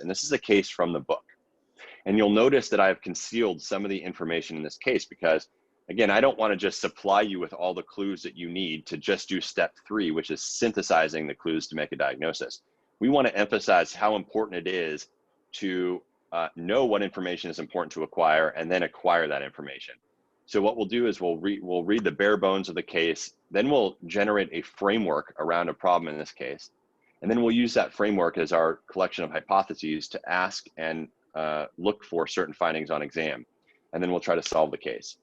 And this is a case from the book. And you'll notice that I've concealed some of the information in this case because, again, I don't want to just supply you with all the clues that you need to just do step 3, which is synthesizing the clues to make a diagnosis. We want to emphasize how important it is to know what information is important to acquire and then acquire that information. So what we'll do is we'll read the bare bones of the case, then we'll generate a framework around a problem in this case, and then we'll use that framework as our collection of hypotheses to ask and look for certain findings on exam, and then we'll try to solve the case.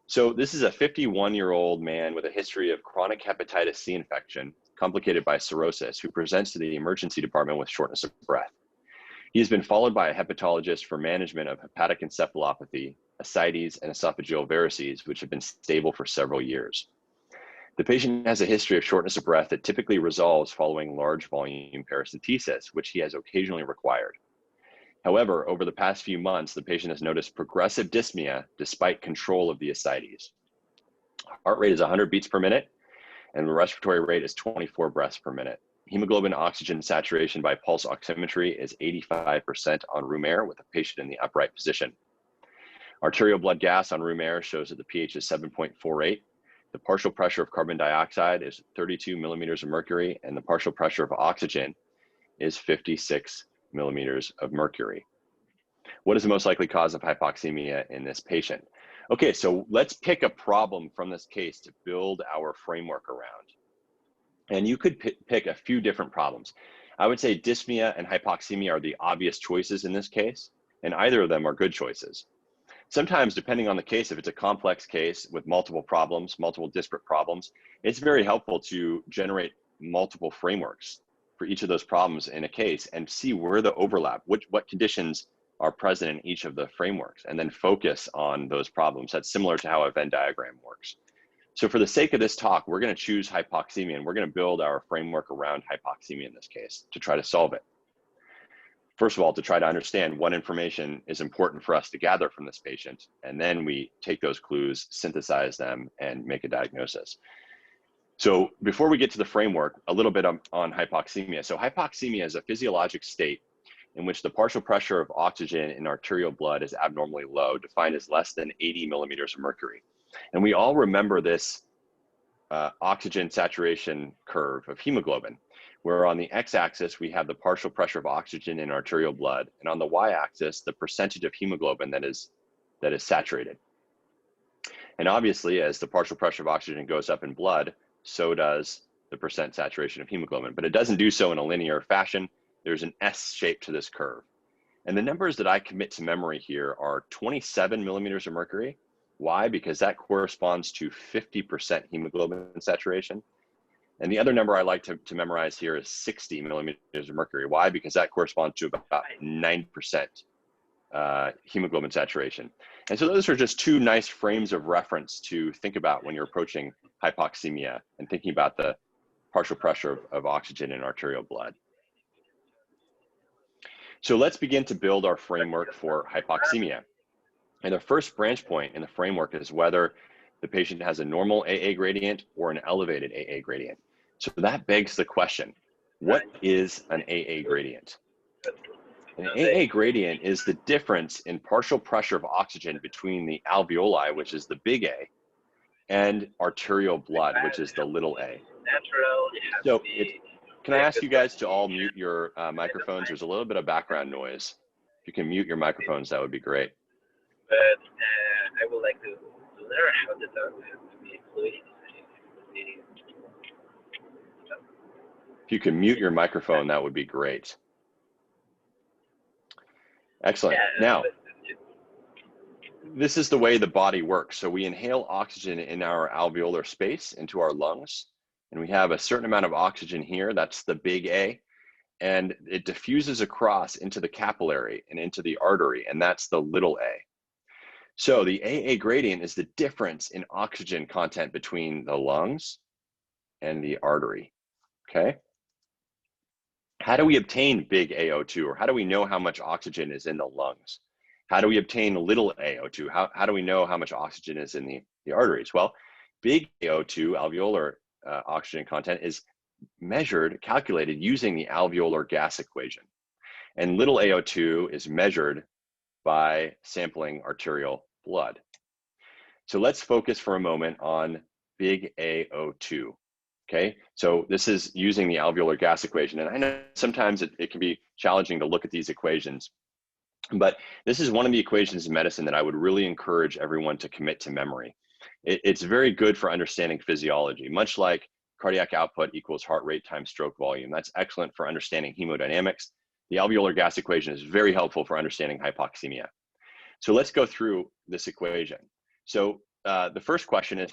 So this is a 51-year-old man with a history of chronic hepatitis C infection complicated by cirrhosis who presents to the emergency department with shortness of breath. He has been followed by a hepatologist for management of hepatic encephalopathy, ascites, and esophageal varices, which have been stable for several years. The patient has a history of shortness of breath that typically resolves following large volume paracentesis, which he has occasionally required. However, over the past few months, the patient has noticed progressive dyspnea despite control of the ascites. Heart rate is 100 beats per minute, and the respiratory rate is 24 breaths per minute. Hemoglobin oxygen saturation by pulse oximetry is 85% on room air with the patient in the upright position. Arterial blood gas on room air shows that the pH is 7.48. The partial pressure of carbon dioxide is 32 millimeters of mercury, and the partial pressure of oxygen is 56 millimeters of mercury. What is the most likely cause of hypoxemia in this patient? Okay, so let's pick a problem from this case to build our framework around. And you could pick a few different problems. I would say dyspnea and hypoxemia are the obvious choices in this case, and either of them are good choices. Sometimes, depending on the case, if it's a complex case with multiple problems, multiple disparate problems, it's very helpful to generate multiple frameworks for each of those problems in a case and see where the overlap, what conditions are present in each of the frameworks, and then focus on those problems. That's similar to how a Venn diagram works. So for the sake of this talk, we're going to choose hypoxemia, and we're going to build our framework around hypoxemia in this case to try to solve it. First of all, to try to understand what information is important for us to gather from this patient, and then we take those clues, synthesize them, and make a diagnosis. So before we get to the framework, a little bit on hypoxemia. So hypoxemia is a physiologic state in which the partial pressure of oxygen in arterial blood is abnormally low, defined as less than 80 millimeters of mercury. And we all remember this oxygen saturation curve of hemoglobin, where on the x-axis we have the partial pressure of oxygen in arterial blood, and on the y-axis the percentage of hemoglobin that is saturated. And obviously, as the partial pressure of oxygen goes up in blood, so does the percent saturation of hemoglobin, but it doesn't do so in a linear fashion. There's an S shape to this curve. And the numbers that I commit to memory here are 27 millimeters of mercury. Why? Because that corresponds to 50% hemoglobin saturation. And the other number I like to memorize here is 60 millimeters of mercury. Why? Because that corresponds to about 9% hemoglobin saturation. And so those are just two nice frames of reference to think about when you're approaching hypoxemia and thinking about the partial pressure of oxygen in arterial blood. So let's begin to build our framework for hypoxemia. And the first branch point in the framework is whether the patient has a normal AA gradient or an elevated AA gradient. So that begs the question, what is an AA gradient? An AA gradient is the difference in partial pressure of oxygen between the alveoli, which is the big A, and arterial blood, which is the little a. So can I ask you guys to all mute your microphones? There's a little bit of background noise. If you can mute your microphones, that would be great. But I would like to learn how the dog to be fluid. If you can mute your microphone, that would be great. Excellent. Now, this is the way the body works. So we inhale oxygen in our alveolar space into our lungs, and we have a certain amount of oxygen here. That's the big A, and it diffuses across into the capillary and into the artery, and that's the little a. So the AA gradient is the difference in oxygen content between the lungs and the artery, okay? How do we obtain big AO2, or how do we know how much oxygen is in the lungs? How do we obtain little AO2? How do we know how much oxygen is in the arteries? Well, big AO2, alveolar oxygen content, is measured, calculated using the alveolar gas equation. And little AO2 is measured by sampling arterial blood. So let's focus for a moment on big AO2. Okay, so this is using the alveolar gas equation. And I know sometimes it can be challenging to look at these equations, but this is one of the equations in medicine that I would really encourage everyone to commit to memory. It's very good for understanding physiology, much like cardiac output equals heart rate times stroke volume. That's excellent for understanding hemodynamics. The alveolar gas equation is very helpful for understanding hypoxemia. So let's go through this equation. So the first question is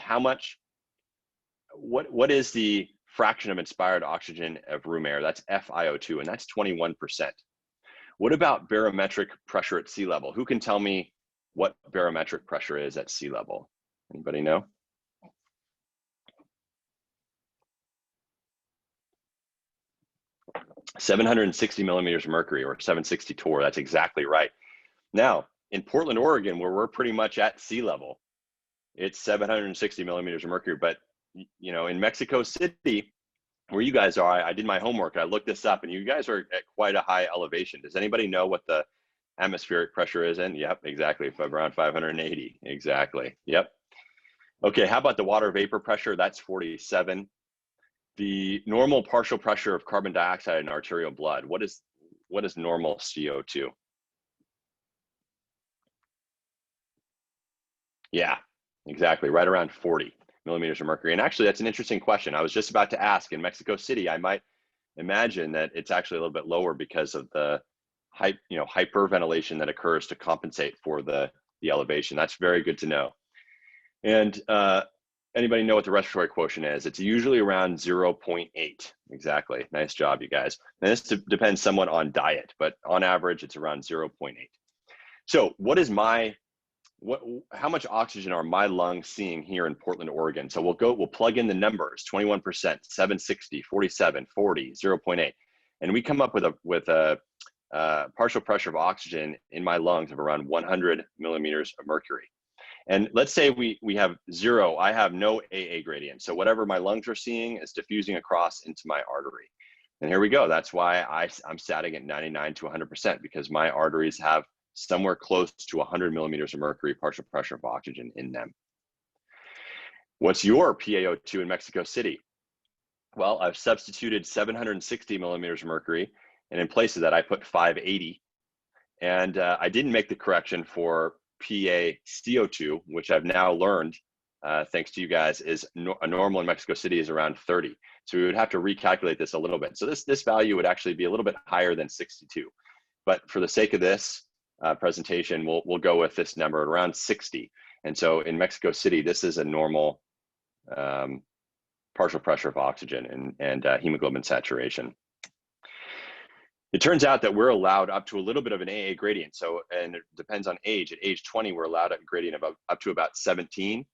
what is the fraction of inspired oxygen of room air? That's FiO2, and that's 21%. What about barometric pressure at sea level? Who can tell me what barometric pressure is at sea level? Anybody know? "760 millimeters of mercury," or 760 torr. That's exactly right. Now, in Portland, Oregon, where we're pretty much at sea level, it's 760 millimeters of mercury. But you know, in Mexico City, where you guys are, I did my homework. I looked this up, and you guys are at quite a high elevation. Does anybody know what the atmospheric pressure is in? Yep, exactly, around 580. Exactly. Yep. Okay, how about the water vapor pressure? That's 47. The normal partial pressure of carbon dioxide in arterial blood. What is normal CO2? Yeah, exactly, right around 40 millimeters of mercury. And actually, that's an interesting question. I was just about to ask, in Mexico City, I might imagine that it's actually a little bit lower because of the hyperventilation that occurs to compensate for the elevation. That's very good to know. And anybody know what the respiratory quotient is? It's usually around 0.8. Exactly. Nice job, you guys. And this depends somewhat on diet, but on average, it's around 0.8. So how much oxygen are my lungs seeing here in Portland, Oregon? So we'll plug in the numbers: 21%, 760, 47, 40, 0.8. And we come up with a partial pressure of oxygen in my lungs of around 100 millimeters of mercury. And let's say we have 0, I have no AA gradient. So whatever my lungs are seeing is diffusing across into my artery. And here we go. That's why I'm statting at 99 to 100%, because my arteries have somewhere close to 100 millimeters of mercury partial pressure of oxygen in them. What's your PaO2 in Mexico City? Well, I've substituted 760 millimeters of mercury, and in place of that, I put 580. And I didn't make the correction for PaCO2, which I've now learned, thanks to you guys, is a normal in Mexico City is around 30. So we would have to recalculate this a little bit. So this value would actually be a little bit higher than 62. But for the sake of this presentation, we'll go with this number at around 60. And so in Mexico City, this is a normal partial pressure of oxygen and hemoglobin saturation. It turns out that we're allowed up to a little bit of an AA gradient. So, and it depends on age. At age 20, we're allowed a gradient of up to about 17,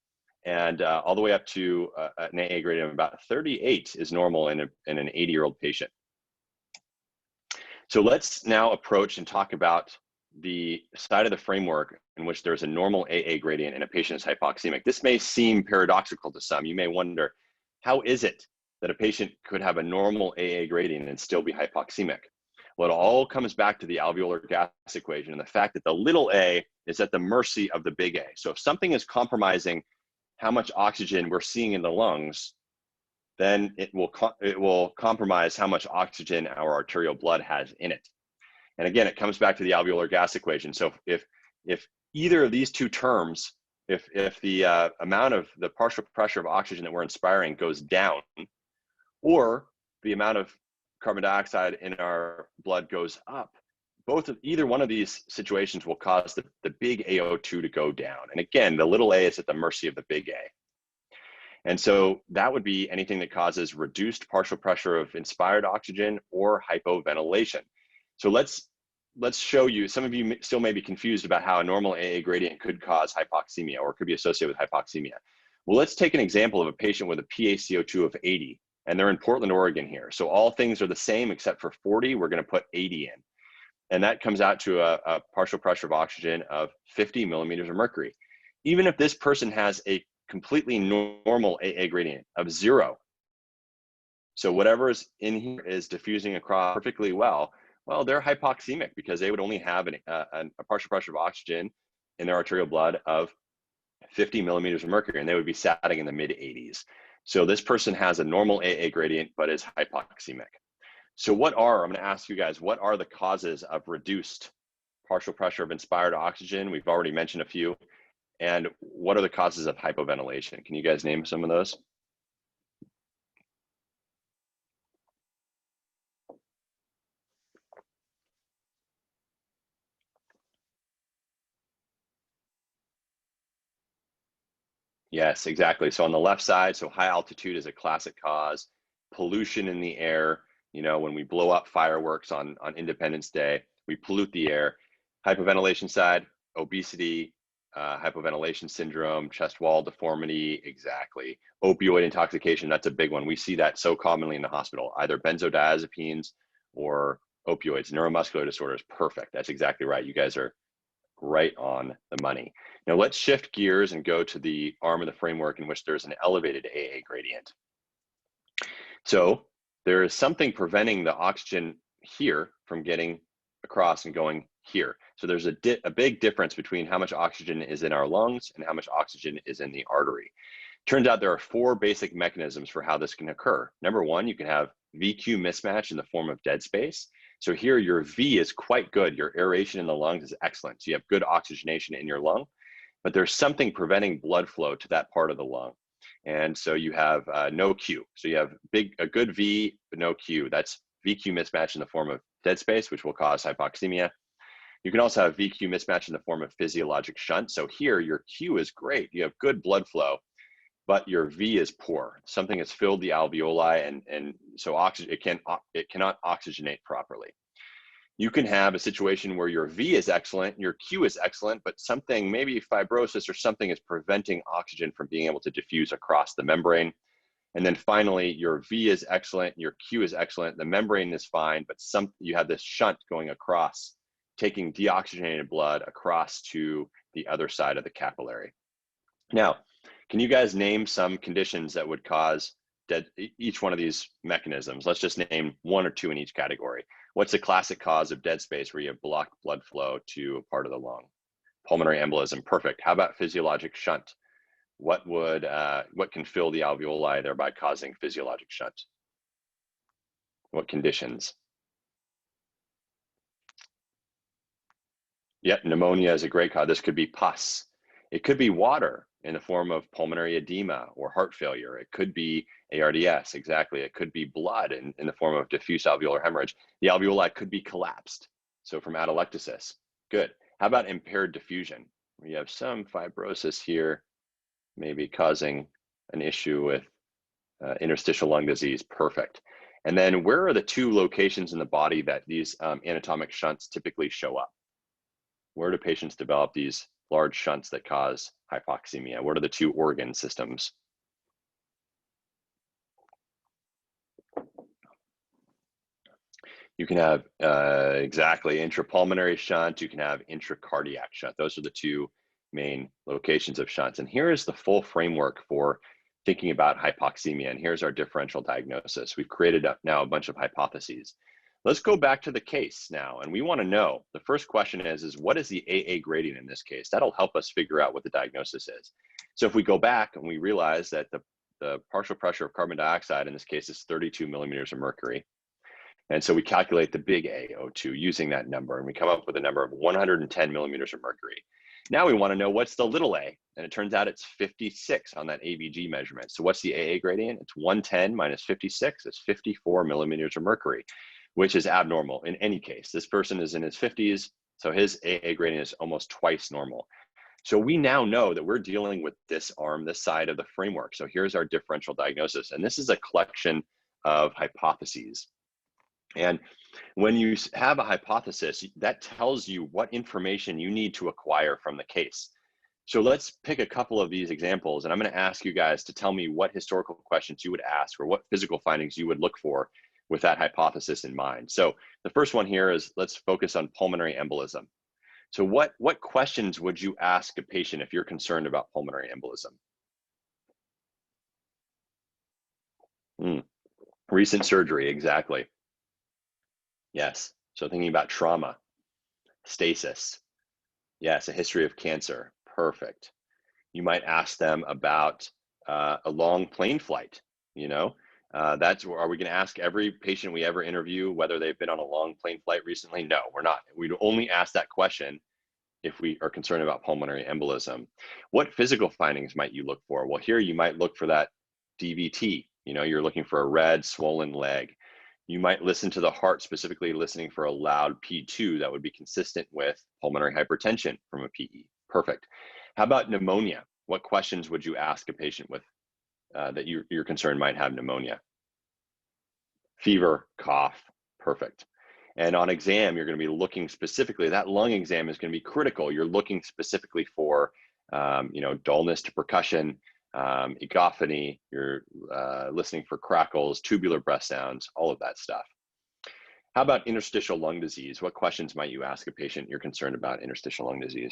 and all the way up to an AA gradient of about 38 is normal in an 80-year-old patient. So let's now approach and talk about the side of the framework in which there's a normal AA gradient and a patient is hypoxemic. This may seem paradoxical to some. You may wonder, how is it that a patient could have a normal AA gradient and still be hypoxemic? Well, it all comes back to the alveolar gas equation and the fact that the little a is at the mercy of the big A. So if something is compromising how much oxygen we're seeing in the lungs, then it will compromise how much oxygen our arterial blood has in it. And again, it comes back to the alveolar gas equation. So if either of these two terms, if the amount of the partial pressure of oxygen that we're inspiring goes down, or the amount of carbon dioxide in our blood goes up, either one of these situations will cause the big AO2 to go down. And again, the little a is at the mercy of the big A. And so that would be anything that causes reduced partial pressure of inspired oxygen or hypoventilation. So let's show you, some of you still may be confused about how a normal AA gradient could cause hypoxemia or could be associated with hypoxemia. Well, let's take an example of a patient with a PaCO2 of 80, and they're in Portland, Oregon here. So all things are the same except for 40, we're gonna put 80 in. And that comes out to a partial pressure of oxygen of 50 millimeters of mercury. Even if this person has a completely normal AA gradient of 0, so whatever is in here is diffusing across perfectly well, Well, they're hypoxemic because they would only have a partial pressure of oxygen in their arterial blood of 50 millimeters of mercury, and they would be satting in the mid 80s. So this person has a normal AA gradient, but is hypoxemic. So I'm going to ask you guys, what are the causes of reduced partial pressure of inspired oxygen? We've already mentioned a few. And what are the causes of hypoventilation? Can you guys name some of those? Yes, exactly. So on the left side, so high altitude is a classic cause. Pollution in the air, when we blow up fireworks on Independence Day, we pollute the air. Hypoventilation side, obesity, hypoventilation syndrome, chest wall deformity, exactly. Opioid intoxication, that's a big one. We see that so commonly in the hospital, either benzodiazepines or opioids. Neuromuscular disorders, perfect. That's exactly right. You guys are right on the money. Now let's shift gears and go to the arm of the framework in which there's an elevated AA gradient. So there is something preventing the oxygen here from getting across and going here. So there's a big difference between how much oxygen is in our lungs and how much oxygen is in the artery. Turns out there are 4 basic mechanisms for how this can occur. Number one, you can have VQ mismatch in the form of dead space. So here your V is quite good. Your aeration in the lungs is excellent. So you have good oxygenation in your lung, but there's something preventing blood flow to that part of the lung. And so you have no Q. So you have a good V, but no Q. That's VQ mismatch in the form of dead space, which will cause hypoxemia. You can also have VQ mismatch in the form of physiologic shunt. So here your Q is great. You have good blood flow, but your V is poor. Something has filled the alveoli, and so it cannot oxygenate properly. You can have a situation where your V is excellent, your Q is excellent, but something, maybe fibrosis or something, is preventing oxygen from being able to diffuse across the membrane. And then finally, your V is excellent, your Q is excellent, the membrane is fine, but you have this shunt going across, taking deoxygenated blood across to the other side of the capillary. Now, can you guys name some conditions that would cause each one of these mechanisms? Let's just name 1 or 2 in each category. What's the classic cause of dead space where you have blocked blood flow to a part of the lung? Pulmonary embolism, perfect. How about physiologic shunt? What can fill the alveoli, thereby causing physiologic shunt? What conditions? Yep, pneumonia is a great cause. This could be pus. It could be water in the form of pulmonary edema or heart failure. It could be ARDS, exactly. It could be blood in the form of diffuse alveolar hemorrhage. The alveoli could be collapsed, so from atelectasis. Good. How about impaired diffusion? We have some fibrosis here, maybe causing an issue with interstitial lung disease, perfect. And then where are the 2 locations in the body that these anatomic shunts typically show up? Where do patients develop these large shunts that cause hypoxemia? What are the 2 organ systems? You can have exactly intrapulmonary shunt. You can have intracardiac shunt. Those are the 2 main locations of shunts. And here is the full framework for thinking about hypoxemia. And here's our differential diagnosis. We've created now a bunch of hypotheses. Let's go back to the case now. And we want to know, the first question is what is the AA gradient in this case? That'll help us figure out what the diagnosis is. So if we go back and we realize that the partial pressure of carbon dioxide in this case is 32 millimeters of mercury. And so we calculate the big AO2 using that number, and we come up with a number of 110 millimeters of mercury. Now we want to know what's the little a, and it turns out it's 56 on that ABG measurement. So what's the AA gradient? It's 110 minus 56, it's 54 millimeters of mercury, which is abnormal in any case. This person is in his 50s, so his AA gradient is almost twice normal. So we now know that we're dealing with this arm, this side of the framework. So here's our differential diagnosis, and this is a collection of hypotheses. And when you have a hypothesis, that tells you what information you need to acquire from the case. So let's pick a couple of these examples, and I'm going to ask you guys to tell me what historical questions you would ask or what physical findings you would look for with that hypothesis in mind. So the first one here is, let's focus on pulmonary embolism. So what questions would you ask a patient if you're concerned about pulmonary embolism? Recent surgery, exactly. Yes. So thinking about trauma, stasis. Yes, a history of cancer. Perfect. You might ask them about a long plane flight. You know, are we going to ask every patient we ever interview whether they've been on a long plane flight recently? No, we're not. We'd only ask that question if we are concerned about pulmonary embolism. What physical findings might you look for? Well, here you might look for that DVT. You know, you're looking for a red swollen leg. You might listen to the heart, specifically listening for a loud P2 that would be consistent with pulmonary hypertension from a PE. Perfect. How about pneumonia? What questions would you ask a patient with that you're concerned might have pneumonia? Fever, cough. Perfect. And on exam, you're going to be looking specifically, that lung exam is going to be critical. You're looking specifically for, dullness to percussion, egophony, you're listening for crackles, tubular breath sounds, all of that stuff. How about interstitial lung disease? What questions might you ask a patient you're concerned about interstitial lung disease?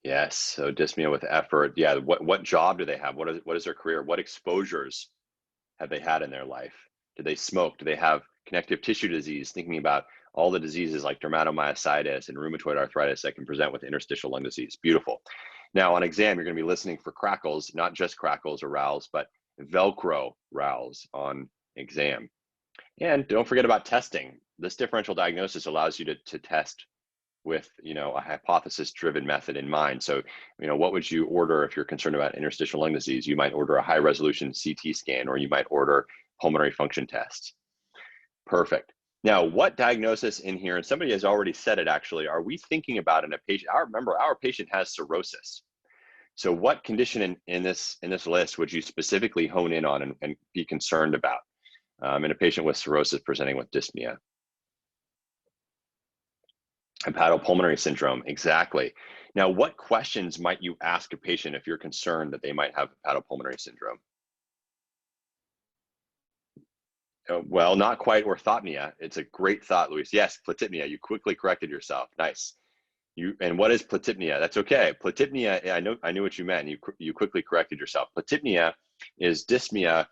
Yes, so dyspnea with effort. Yeah, what job do they have? What is their career? What exposures have they had in their life? Do they smoke? Do they have connective tissue disease? Thinking about all the diseases like dermatomyositis and rheumatoid arthritis that can present with interstitial lung disease. Beautiful. Now on exam, you're going to be listening for crackles, not just crackles or rowels, but Velcro rowels on exam. And don't forget about testing. This differential diagnosis allows you to test with a hypothesis-driven method in mind. So, what would you order if you're concerned about interstitial lung disease? You might order a high-resolution CT scan, or you might order pulmonary function tests. Perfect. Now, what diagnosis in here, and somebody has already said it actually, are we thinking about in a patient? Remember, our patient has cirrhosis. So what condition in this list would you specifically hone in on and be concerned about in a patient with cirrhosis presenting with dyspnea? Hepatopulmonary syndrome, exactly. Now, what questions might you ask a patient if you're concerned that they might have hepatopulmonary syndrome? Well, not quite orthopnea. It's a great thought, Luis. Yes, platypnea. You quickly corrected yourself. Nice. And what is platypnea? That's okay. Platypnea, I knew what you meant. You quickly corrected yourself. Platypnea is dyspnea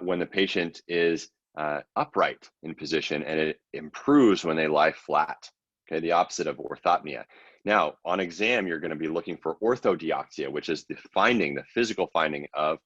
when the patient is upright in position, and it improves when they lie flat. Okay, the opposite of orthopnea. Now, on exam, you're going to be looking for orthodeoxia, which is the physical finding of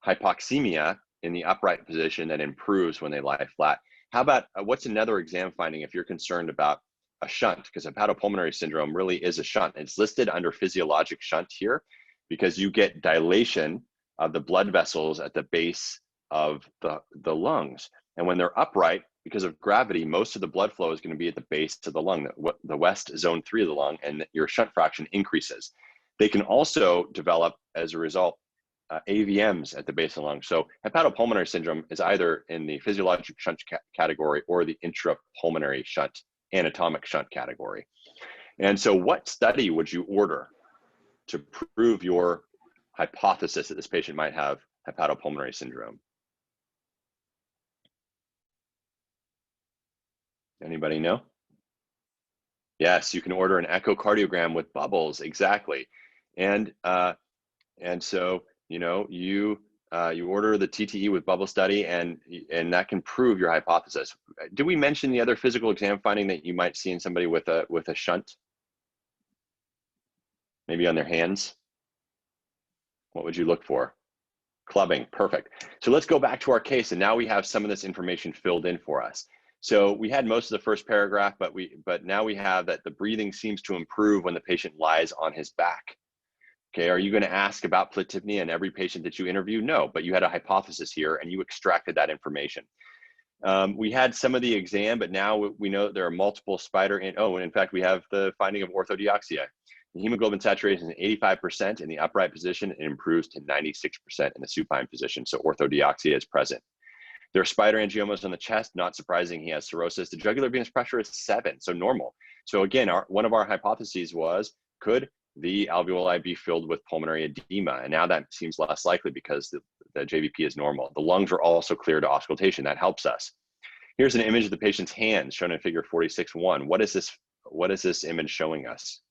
hypoxemia in the upright position that improves when they lie flat. How about what's another exam finding if you're concerned about a shunt? Because hepatopulmonary syndrome really is a shunt. It's listed under physiologic shunt here because you get dilation of the blood vessels at the base of the lungs. And when they're upright, because of gravity, most of the blood flow is going to be at the base of the lung, the west zone 3 of the lung, and your shunt fraction increases. They can also develop, as a result, AVMs at the base of the lung. So hepatopulmonary syndrome is either in the physiologic shunt category or the intrapulmonary shunt, anatomic shunt category. And so what study would you order to prove your hypothesis that this patient might have hepatopulmonary syndrome? Anybody know? Yes, you can order an echocardiogram with bubbles, exactly. And so, you order the TTE with bubble study, and that can prove your hypothesis. Did we mention the other physical exam finding that you might see in somebody with a shunt? Maybe on their hands? What would you look for? Clubbing, perfect. So let's go back to our case, and now we have some of this information filled in for us. So we had most of the first paragraph, but now we have that the breathing seems to improve when the patient lies on his back. Okay, are you going to ask about platypnea in every patient that you interview? No, but you had a hypothesis here and you extracted that information. We had some of the exam, but now we know there are multiple and in fact, we have the finding of orthodeoxia. The hemoglobin saturation is 85% in the upright position and improves to 96% in the supine position. So orthodeoxia is present. There are spider angiomas on the chest. Not surprising, he has cirrhosis. The jugular venous pressure is 7, so normal. So again, one of our hypotheses was, could the alveoli be filled with pulmonary edema? And now that seems less likely because the JVP is normal. The lungs are also clear to auscultation. That helps us. Here's an image of the patient's hands shown in figure 46.1. What is this image showing us?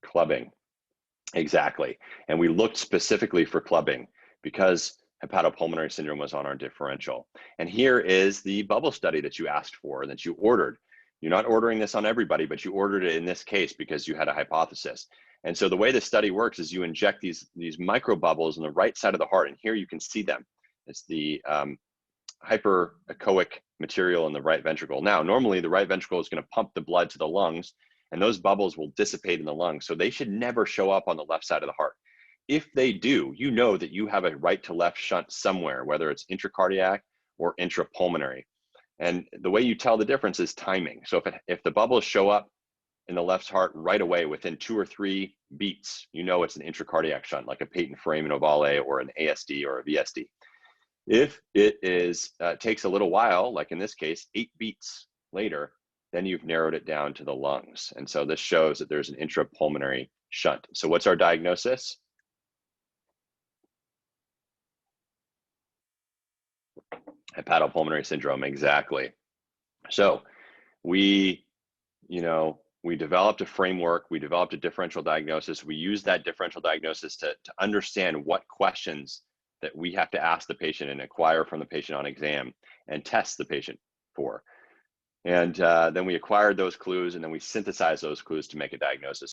Clubbing. Exactly. And we looked specifically for clubbing because hepatopulmonary syndrome was on our differential. And here is the bubble study that you asked for and that you ordered. You're not ordering this on everybody, but you ordered it in this case because you had a hypothesis. And so the way the study works is you inject these micro bubbles on the right side of the heart, and here you can see them. It's the hyperechoic material in the right ventricle. Now, normally the right ventricle is going to pump the blood to the lungs, and those bubbles will dissipate in the lungs. So they should never show up on the left side of the heart. If they do, you know that you have a right to left shunt somewhere, whether it's intracardiac or intrapulmonary. And the way you tell the difference is timing. So if the bubbles show up in the left heart right away within 2 or 3 beats, you know it's an intracardiac shunt, like a patent foramen ovale or an ASD or a VSD. If it takes a little while, like in this case, 8 beats later, then you've narrowed it down to the lungs. And so this shows that there's an intrapulmonary shunt. So what's our diagnosis? Hepatopulmonary syndrome, exactly. So we developed a framework, we developed a differential diagnosis. We used that differential diagnosis to understand what questions that we have to ask the patient and acquire from the patient on exam and test the patient for. And then we acquired those clues, and then we synthesized those clues to make a diagnosis.